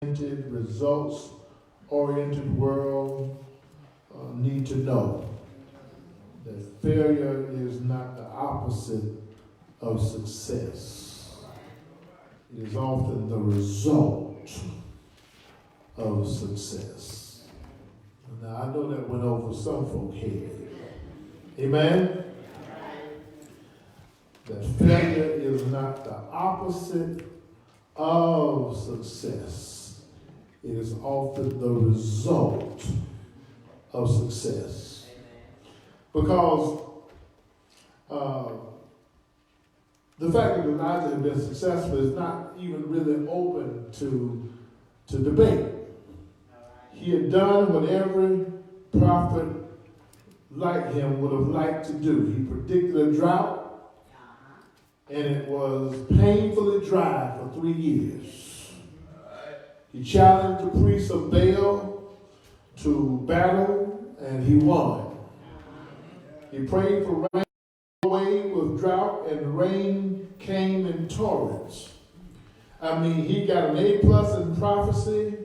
Results-oriented world need to know that failure is not the opposite of success. It is often the result of success. Now, I know that went over some folk head. Amen? That failure is not the opposite of success. It is often the result of success. Because the fact that Elijah had been successful is not even really open to debate. He had done what every prophet like him would have liked to do. He predicted a drought, and it was painfully dry for 3 years. He challenged the priests of Baal to battle, and he won. He prayed for rain away with drought, and the rain came in torrents. I mean, he got an A+ in prophecy,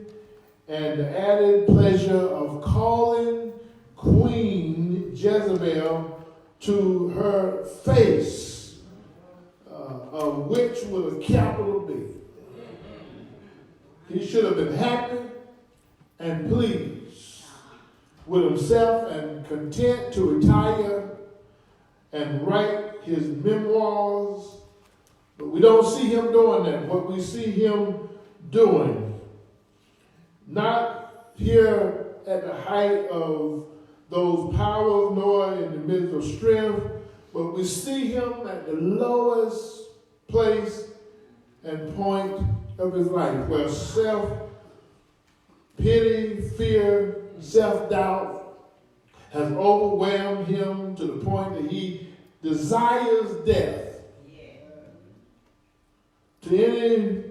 and the added pleasure of calling Queen Jezebel to her face, a witch with a capital B. He should have been happy and pleased with himself and content to retire and write his memoirs. But we don't see him doing that. What we see him doing, not here at the height of those powers of Noah in the midst of strength, but we see him at the lowest place and point of his life, where self-pity, fear, self-doubt has overwhelmed him to the point that he desires death. To any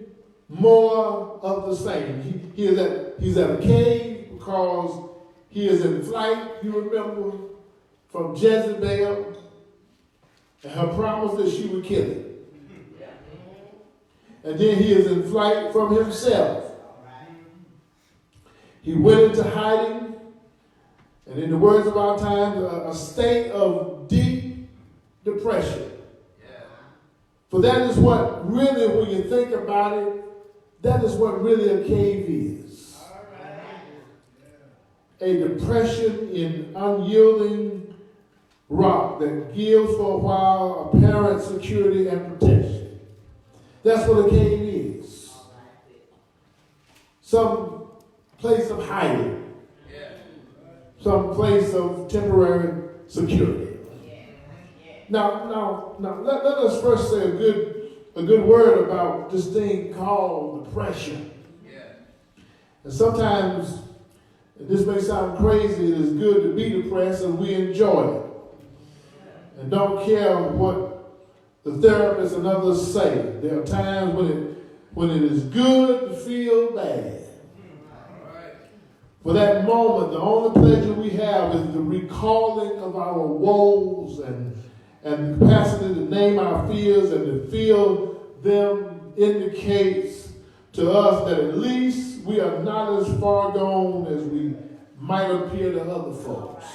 more of the same. He's at a cave because he is in flight, you remember, from Jezebel and her promise that she would kill him. And then he is in flight from himself. He went into hiding, and in the words of our time, a state of deep depression. For that is what really, when you think about it, that is what really a cave is. A depression in unyielding rock that gives for a while apparent security and protection. That's what a cave is. Some place of hiding. Some place of temporary security. Now, let us first say a good word about this thing called depression. And sometimes, and this may sound crazy, it is good to be depressed and we enjoy it. And don't care what the therapists and others say. There are times when it is good to feel bad. For that moment, the only pleasure we have is the recalling of our woes and the capacity to name our fears and to feel them indicates to us that at least we are not as far gone as we might appear to other folks.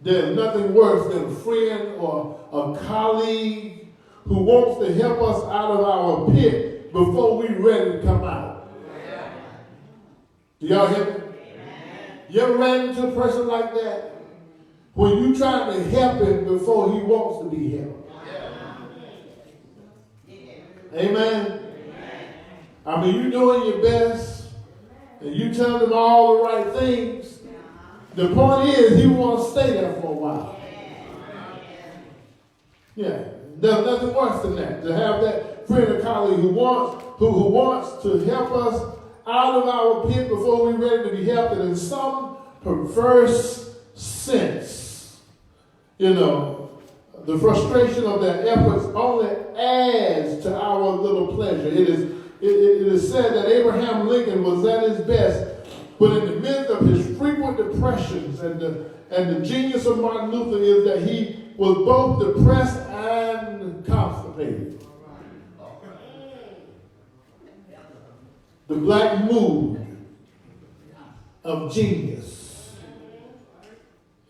There's nothing worse than a friend or a colleague who wants to help us out of our pit before we're ready to come out. Do y'all hear me? You ever ran into a person like that? When you trying to help him before he wants to be helped. Amen? I mean, you're doing your best and you tell him all the right things. The point is, he wants to stay there for a while. Yeah, there's nothing worse than that. To have that friend or colleague who wants to help us out of our pit before we're ready to be helped, and in some perverse sense, the frustration of their efforts only adds to our little pleasure. It is said that Abraham Lincoln was at his best, but in the midst of his frequent depressions, and the genius of Martin Luther is that he was both depressed and constipated. the black mood of genius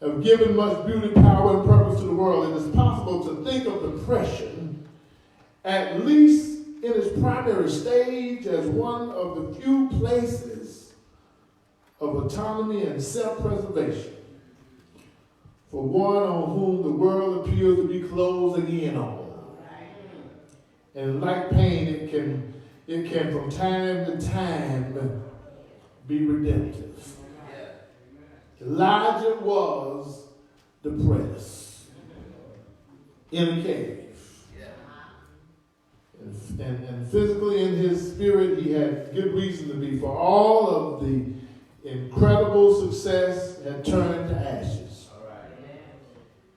have given much beauty, power, and purpose to the world. It is possible to think of depression, at least in its primary stage, as one of the few places of autonomy and self-preservation for one on whom the world appears to be closing in on. And like pain, it can from time to time be redemptive. Elijah was depressed in a cave. And physically in his spirit, he had good reason to be, for all of the incredible success had turned to ashes.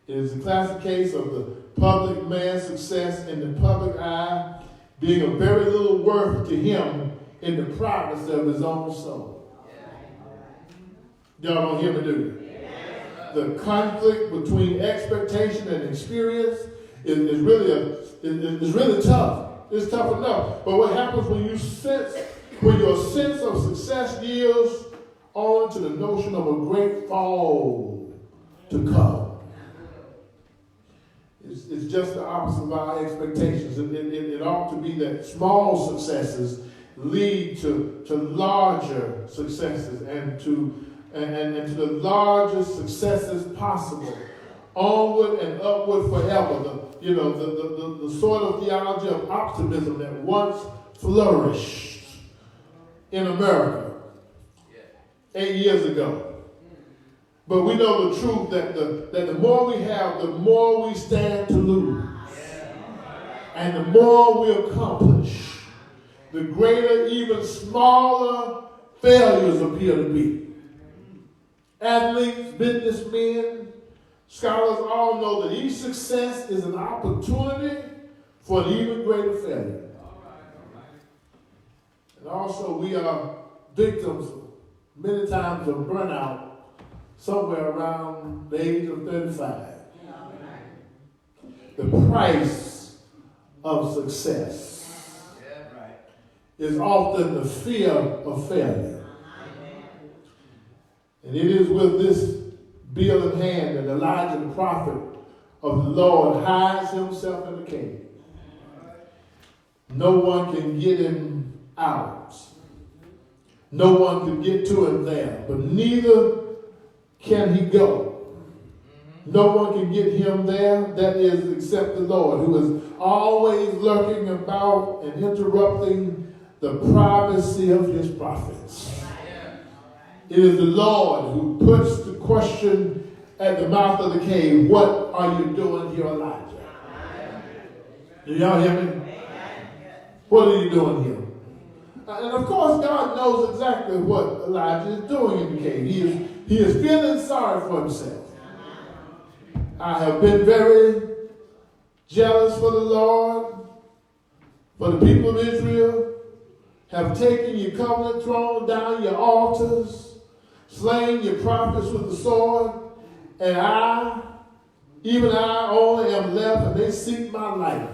It is a classic case of the public man's success in the public eye being of very little worth to him in the privacy of his own soul. Y'all don't hear me, do you? The conflict between expectation and experience is really tough. It's tough enough. But what happens when your sense of success yields on to the notion of a great fall to come? It's just the opposite of our expectations. It ought to be that small successes lead to larger successes and to the largest successes possible. Onward and upward forever. The sort of theology of optimism that once flourished in America 8 years ago. But we know the truth that the more we have, the more we stand to lose. And the more we accomplish, the greater even smaller failures appear to be. Athletes, businessmen, scholars all know that each success is an opportunity for an even greater failure. And also we are victims many times of burnout somewhere around the age of 35. The price of success is often the fear of failure. And it is with this bill in hand that Elijah, the prophet of the Lord, hides himself in the cave. No one can get him out. No one can get to him there, but neither can he go. No one can get him there, that is, except the Lord, who is always lurking about and interrupting the privacy of his prophets. It is the Lord who puts the question at the mouth of the cave, what are you doing here, Elijah? Do y'all hear me? What are you doing here? And of course, God knows exactly what Elijah is doing in the cave. He is feeling sorry for himself. I have been very jealous for the Lord, for the people of Israel, have taken your covenant, thrown down your altars, slain your prophets with the sword, and even I only am left, and they seek my life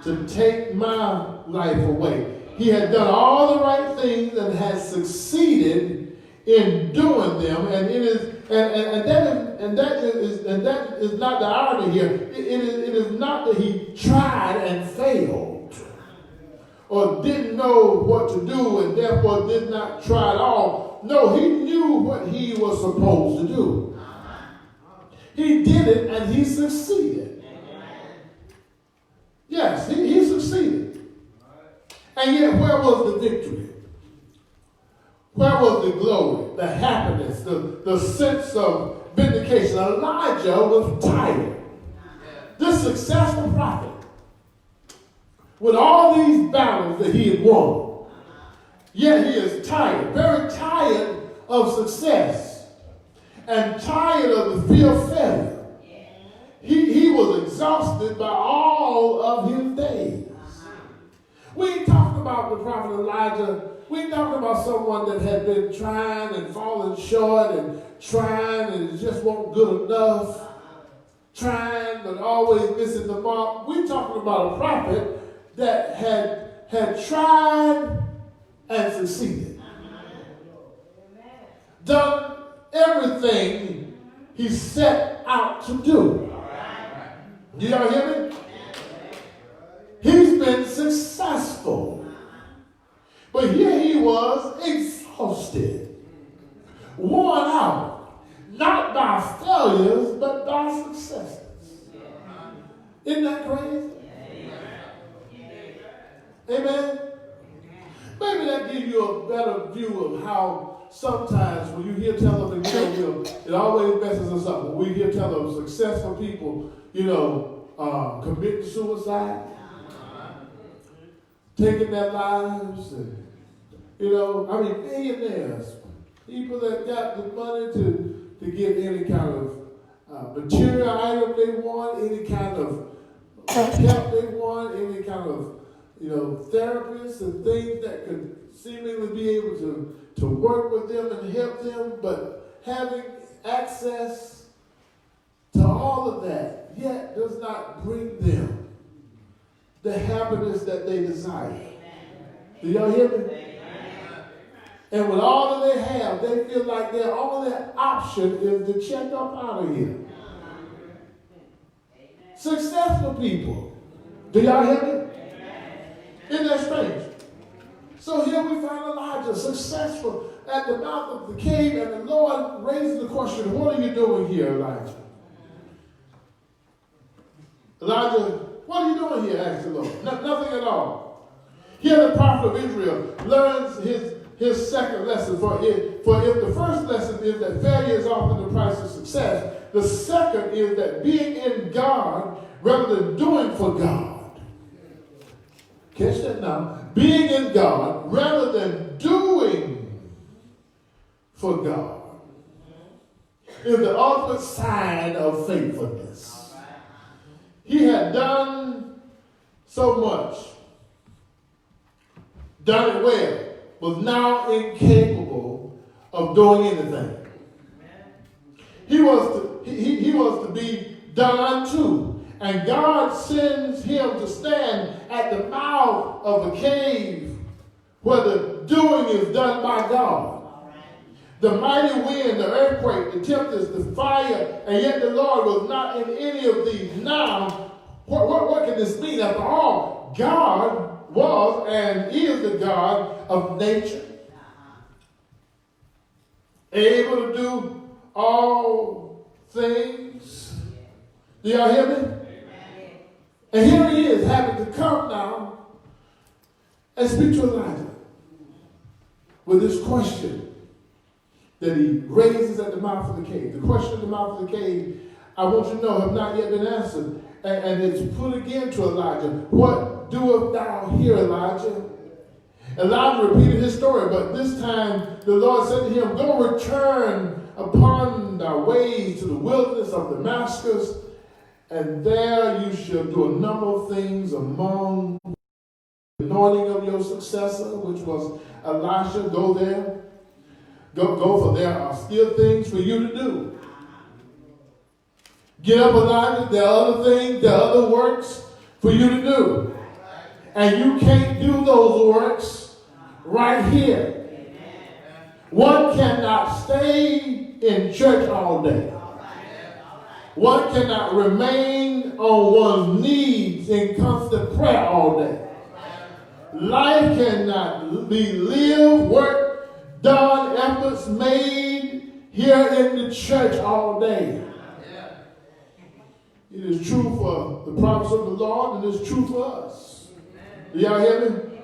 to take my life away. He had done all the right things and has succeeded in doing them, and that is not the irony here. It is not that he tried and failed, or didn't know what to do and therefore did not try at all. No, he knew what he was supposed to do. He did it and he succeeded. Yes, he succeeded. And yet, where was the victory? Where was the glory, the happiness, the sense of vindication? Elijah was tired. This successful prophet, with all these battles that he had won, yet he is tired, very tired of success, and tired of the fear of failure. He was exhausted by all of his days. We ain't talking about the prophet Elijah. We ain't talking about someone that had been trying and falling short and trying and it just wasn't good enough. Trying but always missing the mark. We're talking about a prophet that had tried and succeeded. Done everything he set out to do. Do y'all hear me? He's been successful. But here he was exhausted, worn out, not by failures, but by successes. Isn't that crazy? Amen? Maybe that gives you a better view of how sometimes when you hear tell of it always messes us up. When we hear tell of successful people, committing suicide, taking their lives, and, millionaires, people that got the money to get any kind of material item they want, any kind of help they want, any kind of, therapists and things that could seemingly be able to work with them and help them, but having access to all of that yet does not bring them the happiness that they desire. Do y'all hear me? And with all that they have, they feel like their only option is to check up out of here. Successful people. Do y'all hear me? Isn't that strange? So here we find Elijah successful at the mouth of the cave, and the Lord raises the question, what are you doing here, Elijah? Elijah, what are you doing here, asked the Lord. Nothing at all. Here the prophet of Israel learns his second lesson. For if the first lesson is that failure is often the price of success, the second is that being in God rather than doing for God. Catch that now. Being in God rather than doing for God is the ultimate sign of faithfulness. He had done so much, done it well, was now incapable of doing anything. He was to be done unto. And God sends him to stand at the mouth of a cave where the doing is done by God. The mighty wind, the earthquake, the tempest, the fire, and yet the Lord was not in any of these. Now, what can this mean? After all, God was and is the God of nature. Able to do all things. Do y'all hear me? And here he is, having to come now and speak to Elijah with this question that he raises at the mouth of the cave. The question at the mouth of the cave, I want you to know, have not yet been answered. And it's put again to Elijah. What doest thou here, Elijah? Elijah repeated his story, but this time the Lord said to him, go return upon thy ways to the wilderness of Damascus, and there you shall do a number of things among the anointing of your successor, which was Elisha. Go there. Go, for there are still things for you to do. Get up, Elijah. There are other things, there are other works for you to do. And you can't do those works right here. One cannot stay in church all day. One cannot remain on one's knees in constant prayer all day. Life cannot be lived, work done, efforts made here in the church all day. It is true for the promise of the Lord, and it's true for us. Do y'all hear me?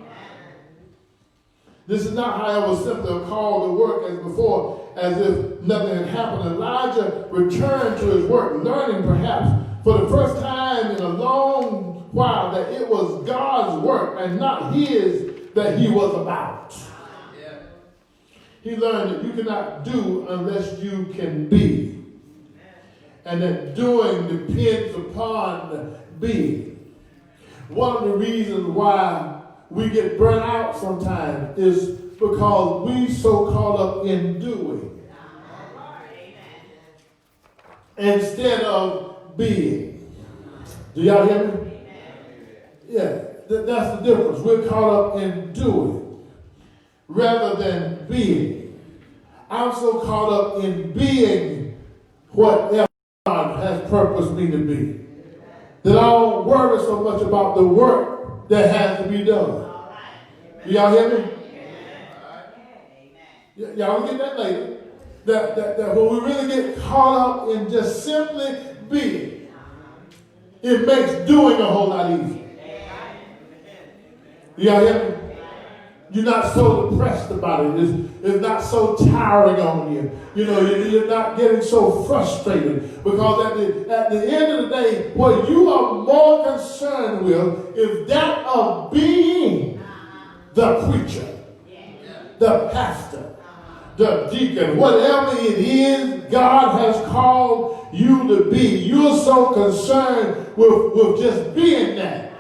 This is not, however, simply a call to work as before, as if nothing had happened. Elijah returned to his work, learning perhaps for the first time in a long while that it was God's work and not his that he was about. He learned that you cannot do unless you can be. And that doing depends upon being. One of the reasons why we get burnt out sometimes is because we so caught up in doing instead of being. Do y'all hear me? Yeah, that's the difference. We're caught up in doing. rather than being. I'm so caught up in being whatever God has purposed me to be that I don't worry so much about the work that has to be done. Y'all hear me? Y'all will get that later. That when we really get caught up in just simply being, it makes doing a whole lot easier. Y'all hear me? You're not so depressed about it. It's not so tiring on you. You're not getting so frustrated because at the end of the day, what you are more concerned with is that of being the preacher, the pastor, the deacon, whatever it is God has called you to be. You're so concerned with just being that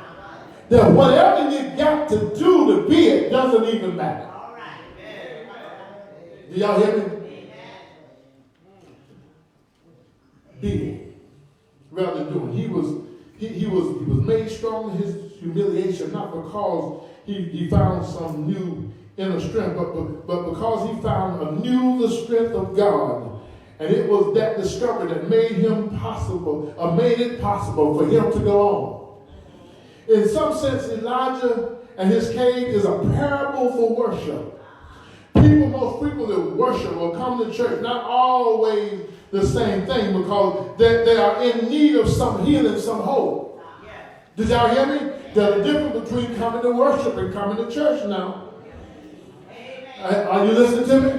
whatever you got to do to be it doesn't even matter. Do y'all hear me? Being rather than doing. He was made strong in his humiliation, not because he found some new inner strength, but because he found anew the strength of God. And it was that discovery that made it possible for him to go on. In some sense, Elijah and his cave is a parable for worship. People most frequently worship or come to church, not always the same thing, because they are in need of some healing, some hope. Did y'all hear me? There's a difference between coming to worship and coming to church now. Are you listening to me?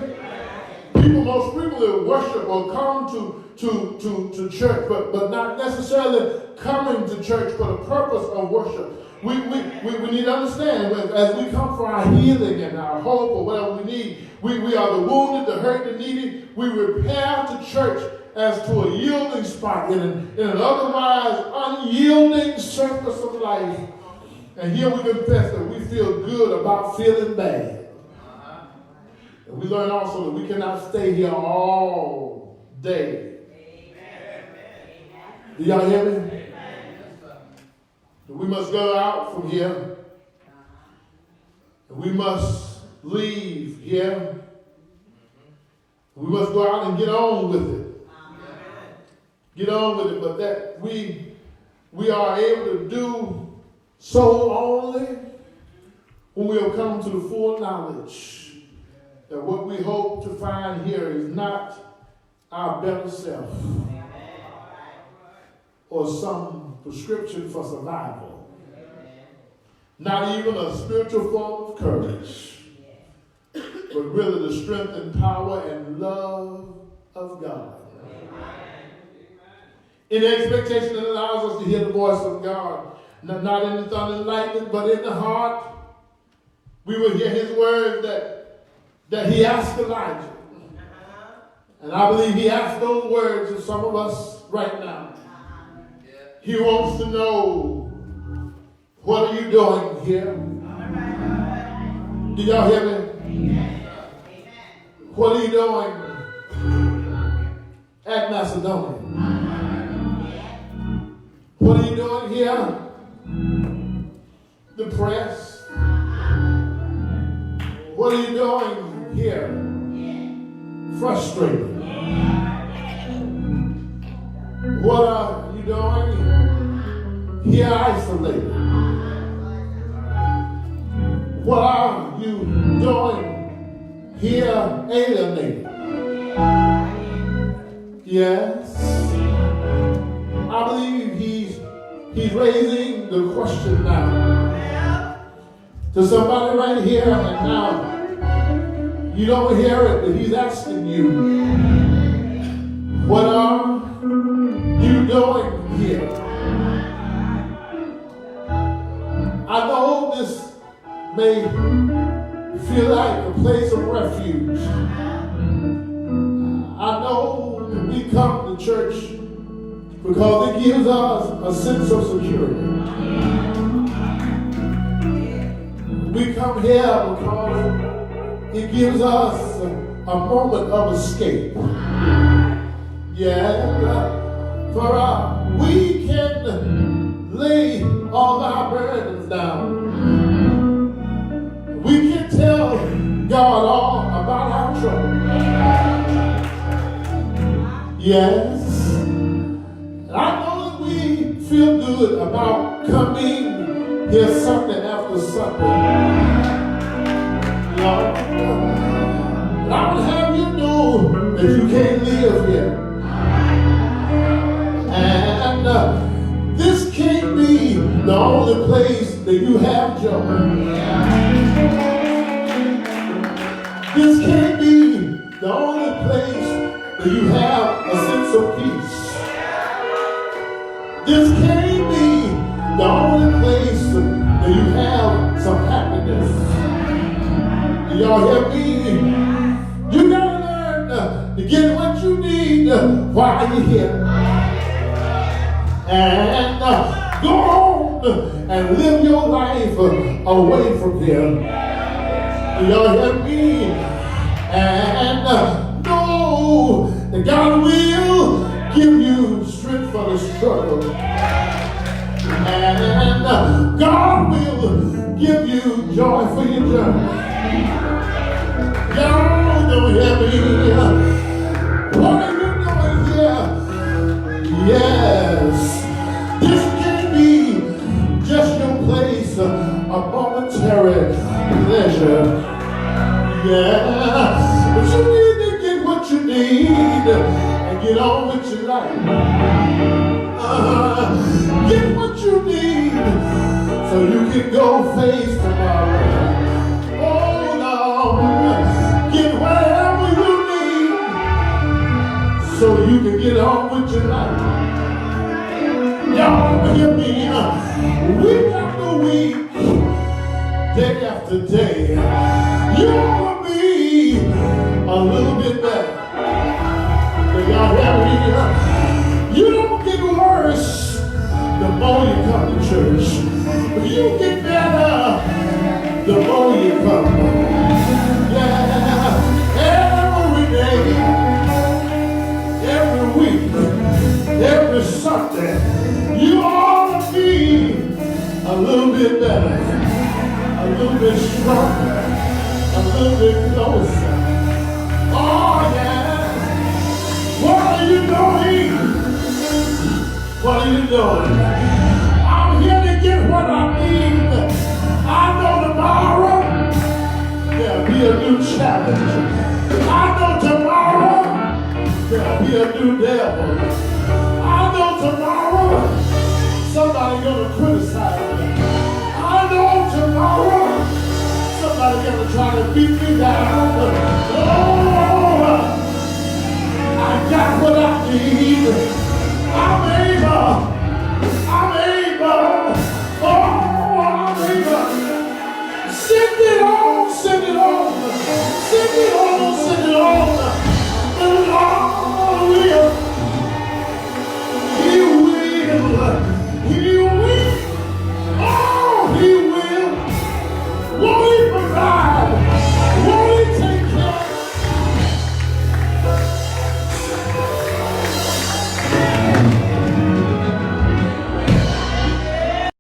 People most frequently worship or come to church, but not necessarily coming to church for the purpose of worship. We need to understand, as we come for our healing and our hope or whatever we need, we are the wounded, the hurt, the needy. We repair to church as to a yielding spot in an otherwise unyielding surface of life. And here we confess that we feel good about feeling bad. And we learn also that we cannot stay here all day. Do y'all hear me? We must go out from here. We must leave here. We must go out and get on with it. Get on with it, but that we are able to do so only when we have come to the full knowledge that what we hope to find here is not our better self or some prescription for survival. Not even a spiritual form of courage, but really the strength and power and love of God. In the expectation that allows us to hear the voice of God, not in the thunder and lightning, but in the heart, we will hear his words that he asked Elijah. And I believe he asked those words of some of us right now. He wants to know, what are you doing here? Do y'all hear me? What are you doing at Macedonia? What are you doing here? Depressed? What are you doing here? Frustrated? What are you doing here? Isolated? What are you doing here? Alienated? Yes. I believe he's raising the question now to somebody right here and now. You don't hear it, but he's asking you, what are you doing here? I know this may feel like a place of refuge. I know that we come to church because it gives us a sense of security. We come here because it gives us a moment of escape. Yeah, for we can lay all our burdens down. We can tell God all about our trouble. Yes. And I know that we feel good about coming here Sunday after Sunday. Lord, but I would have you know that you can't live here. And this can't be the only place that you have joy. This can't be the only place that you have a sense of peace. This can't be the only place that you have some happiness. Y'all hear me? You gotta learn to get what you need while you're here. And go on and live your life away from here. Y'all hear me? And know that God will give you strength for the struggle. And God will give you joy for your journey. Y'all don't hear me? What are you doing here? Yes. This can't be just your place of momentary pleasure. Yeah. But you need to get what you need and get on with your life. Get what you need so you can go face tomorrow. Hold on. Get whatever you need so you can get on with your life. Y'all hear me? Week after week, day after day, you're gonna be a little bit better. But y'all hear me? You don't get worse the more you come to church. But you get better the more you come. Yeah, every day, every week, every Sunday, you ought to be a little bit better, a little bit stronger, a little bit closer. Oh yeah. What are you doing? What are you doing? I'm here to get what I need. I know tomorrow there'll be a new challenge. I know tomorrow there'll be a new devil. I know tomorrow somebody's gonna criticize me. I know tomorrow somebody's gonna try to beat me down. Oh, I got what I need.